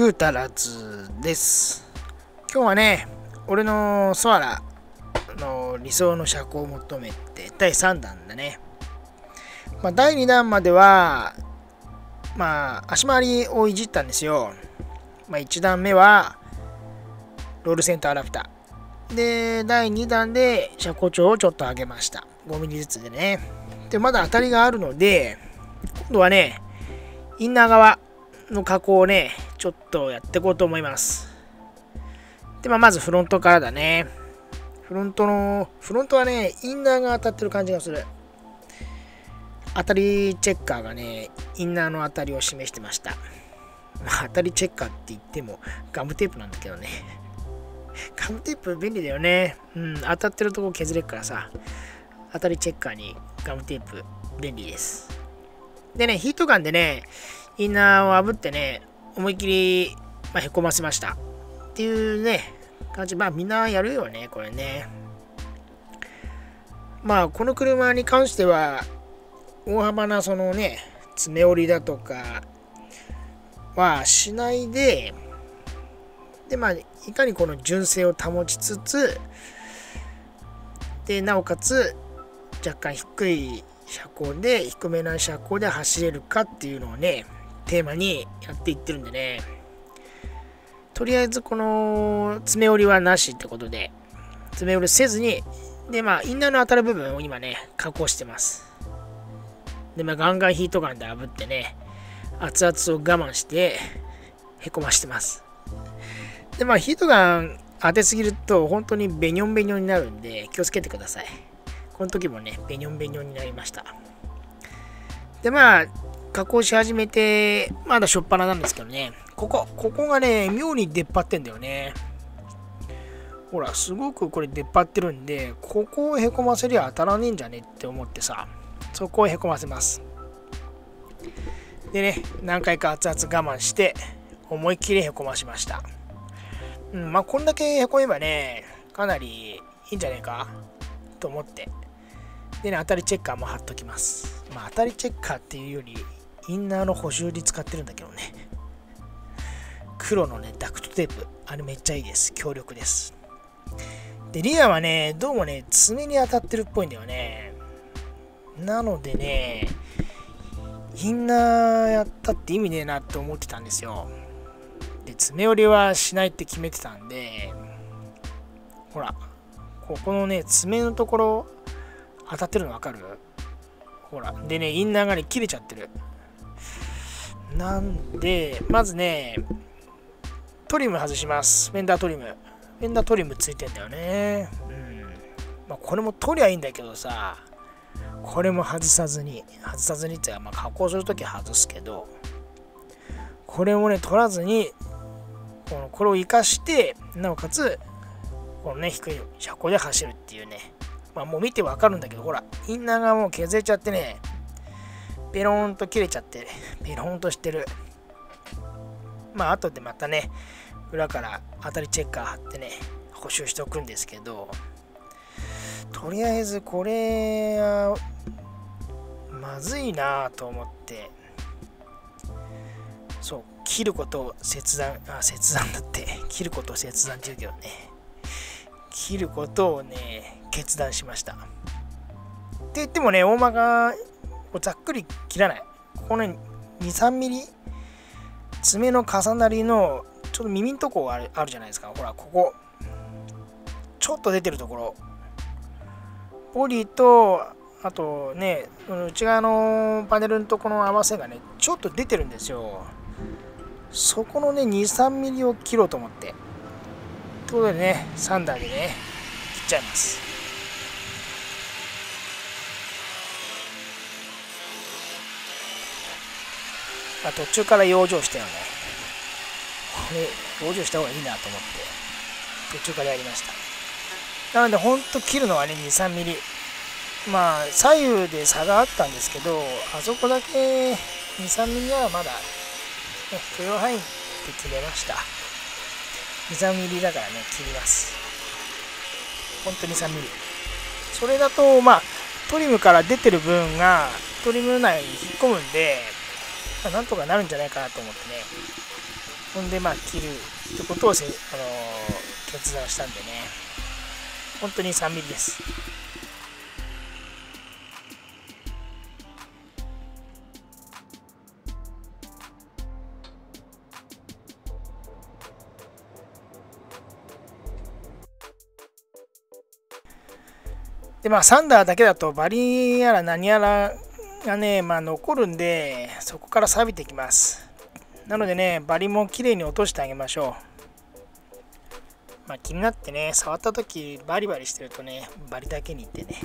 グータラズです。今日はね、俺のソアラの理想の車高を求めて第3弾だね。第2弾までは、足回りをいじったんですよ。1弾目は、ロールセンターアダプター。で、第2弾で車高調をちょっと上げました。5ミリずつでね。で、まだ当たりがあるので、今度はね、インナー側の加工をね、ちょっとやっていこうと思います。で、まずフロントからだね。フロントはね、インナーが当たってる感じがする。当たりチェッカーがね、インナーの当たりを示してました。当たりチェッカーって言ってもガムテープなんだけどね。ガムテープ便利だよね。当たってるとこ削れるからさ。当たりチェッカーにガムテープ便利です。でね、ヒートガンでね、インナーを炙ってね、思いっきり、へこませました。っていうね、感じ。みんなやるよね、これね。この車に関しては、大幅なそのね、詰め折りだとかはしないで、で、いかにこの純正を保ちつつ、で、なおかつ、若干低めな車高で走れるかっていうのをね、テーマにやっていってるんでね。とりあえずこの詰め折りはなしってことで、詰め折りせずに、で、インナーの当たる部分を今ね、加工してます。で、ガンガンヒートガンで炙ってね、熱々を我慢して、へこましてます。で、ヒートガン当てすぎると、本当にベニョンベニョンになるんで、気をつけてください。この時もね、ベニョンベニョンになりました。で、加工し始めて、まだしょっぱななんですけどね。ここがね、妙に出っ張ってんだよね。ほら、すごくこれ出っ張ってるんで、ここをへこませりゃ当たらねえんじゃねって思ってさ、そこをへこませます。でね、何回か熱々我慢して、思いっきりへこましました。こんだけへこめばね、かなりいいんじゃねえかと思って。でね、当たりチェッカーも貼っときます。当たりチェッカーっていうより、インナーの補修に使ってるんだけどね。黒のね、ダクトテープ。あれめっちゃいいです。強力です。で、リアはね、どうもね、爪に当たってるっぽいんだよね。なのでね、インナーやったって意味ねえなって思ってたんですよ。で、爪折りはしないって決めてたんで、ほら、ここのね、爪のところ当たってるのわかる？ほら。でね、インナーがね、切れちゃってる。なんで、まずね、トリム外します。フェンダートリム。フェンダートリムついてんだよね。これも取りゃいいんだけどさ、これも外さずにっていうか、加工するときは外すけど、これもね、取らずに、これを活かして、なおかつ、このね、低い車高で走るっていうね。もう見てわかるんだけど、ほら、インナーがもう削れちゃってね、ペローンと切れちゃって、ペローンとしてる。後でまたね、裏から当たりチェッカー貼ってね、補修しておくんですけど、とりあえずこれは、まずいなぁと思って、そう、切ることを切断だって、切ることを切断って言うけどね、切ることをね、決断しました。って言ってもね、大まかざっくり切らない。ここね、2、3ミリ爪の重なりのちょっと耳のとこあるじゃないですか。ほら、ここ。ちょっと出てるところ。ボディと、あとね、内側のパネルのところの合わせがね、ちょっと出てるんですよ。そこのね、2、3ミリを切ろうと思って。ということでね、サンダーでね、切っちゃいます。途中から養生したよね。これ、養生した方がいいなと思って、途中からやりました。なので、ほんと切るのはね、2、3ミリ。左右で差があったんですけど、あそこだけ2、3ミリはまだ、許容範囲って決めました。2、3ミリだからね、切ります。ほんと2、3ミリ。それだと、トリムから出てる分が、トリム内に引っ込むんで、なんとかなるんじゃないかなと思ってね。ほんで切るってことを決断したんでね、本当に3ミリです。でサンダーだけだとバリやら何やらがね、残るんで、そこから錆びてきます。なのでね、バリもきれいに落としてあげましょう。気になってね、触ったときバリバリしてるとね、バリだけにいってね、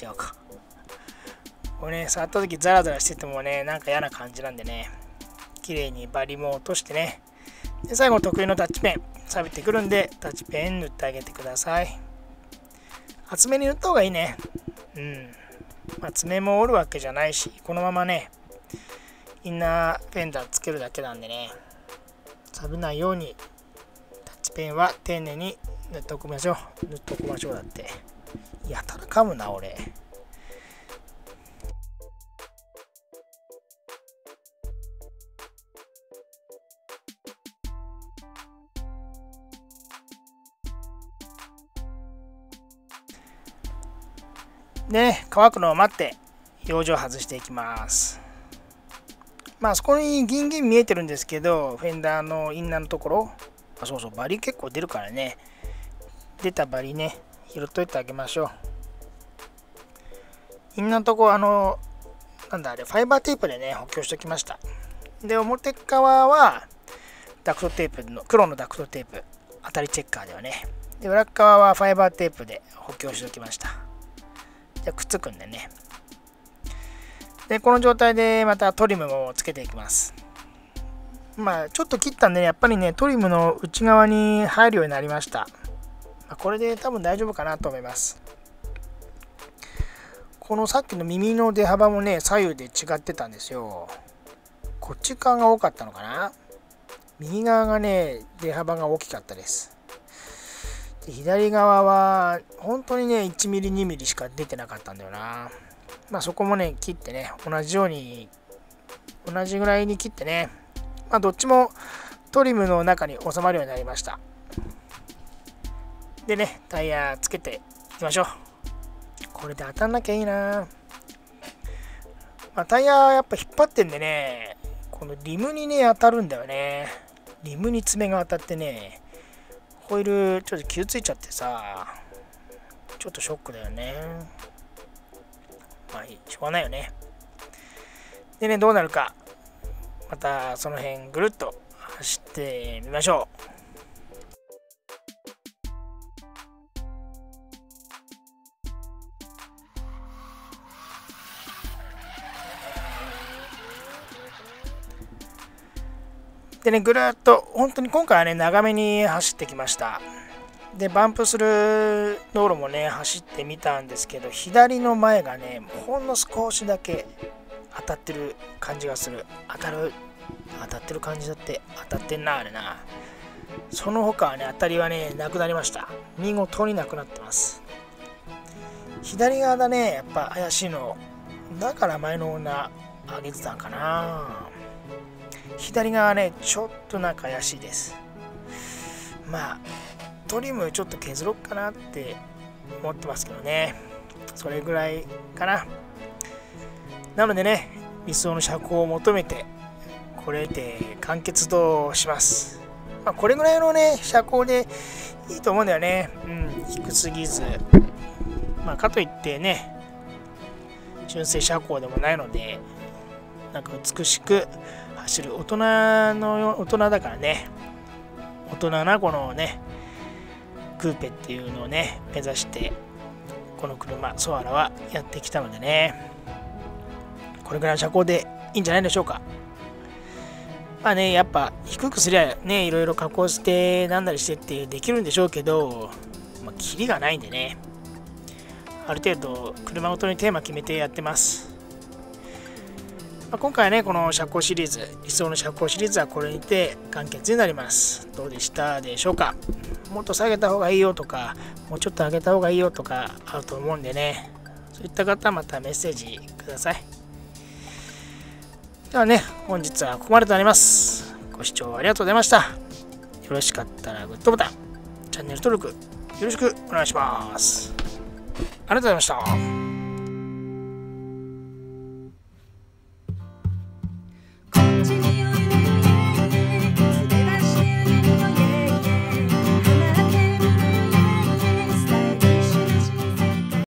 違うか。これね、触ったときザラザラしててもね、なんか嫌な感じなんでね、きれいにバリも落としてね、で最後得意のタッチペン、錆びてくるんで、タッチペン塗ってあげてください。厚めに塗った方がいいね。爪も折るわけじゃないし、このままね、インナーフェンダーつけるだけなんでね、錆びないようにタッチペンは丁寧に塗っておきましょう。だって。やたら噛むな、俺。でね、乾くのを待って、養生外していきます。そこにギンギン見えてるんですけど、フェンダーのインナーのところ、そうそう、バリ結構出るからね、出たバリね、拾っといてあげましょう。インナーのところ、なんだあれ、ファイバーテープでね、補強しておきました。で、表側は、ダクトテープの、黒のダクトテープ、当たりチェッカーではね。で、裏側はファイバーテープで補強しておきました。じゃくっつくんでね。で、この状態でまたトリムもつけていきます。ちょっと切ったんで、ね、やっぱりね、トリムの内側に入るようになりました。これで多分大丈夫かなと思います。このさっきの耳の出幅もね、左右で違ってたんですよ。こっち側が多かったのかな。右側がね、出幅が大きかったです。で左側は本当にね、1ミリ2ミリしか出てなかったんだよな。そこもね、切ってね、同じぐらいに切ってね、どっちもトリムの中に収まるようになりました。でね、タイヤつけていきましょう。これで当たんなきゃいいな。タイヤやっぱ引っ張ってんでね、このリムにね、当たるんだよね。リムに爪が当たってね、ホイールちょっと傷ついちゃってさ、ちょっとショックだよね。しょうがないよね。でね、どうなるか、またその辺ぐるっと走ってみましょう。でね、ぐるっと、本当に今回はね、長めに走ってきました。で、バンプする道路もね、走ってみたんですけど、左の前がね、ほんの少しだけ当たってる感じがする。当たってる感じだって、当たってんな、あれな。その他はね、当たりはね、なくなりました。見事になくなってます。左側だね、やっぱ怪しいの。だから前の女上げてたんかな。左側ね、ちょっとなんか怪しいです。トリムちょっと削ろっかなって思ってますけどね。それぐらいかな。なのでね、理想の車高を求めて、これで完結とします。これぐらいのね、車高でいいと思うんだよね。低すぎず。かといってね、純正車高でもないので、なんか美しく走る大人だからね、大人なこのね、クーペっていうのをね、目指して、この車、ソアラはやってきたのでね、これぐらいの車高でいいんじゃないでしょうか。やっぱ低くすりゃね、いろいろ加工してなんだりしてってできるんでしょうけど、キリがないんでね、ある程度車ごとにテーマ決めてやってます。今回はね、この車高シリーズ、理想の車高シリーズはこれにて完結になります。どうでしたでしょうか。もっと下げた方がいいよとか、もうちょっと上げた方がいいよとかあると思うんでね、そういった方はまたメッセージください。ではね、本日はここまでとなります。ご視聴ありがとうございました。よろしかったらグッドボタン、チャンネル登録よろしくお願いします。ありがとうございました。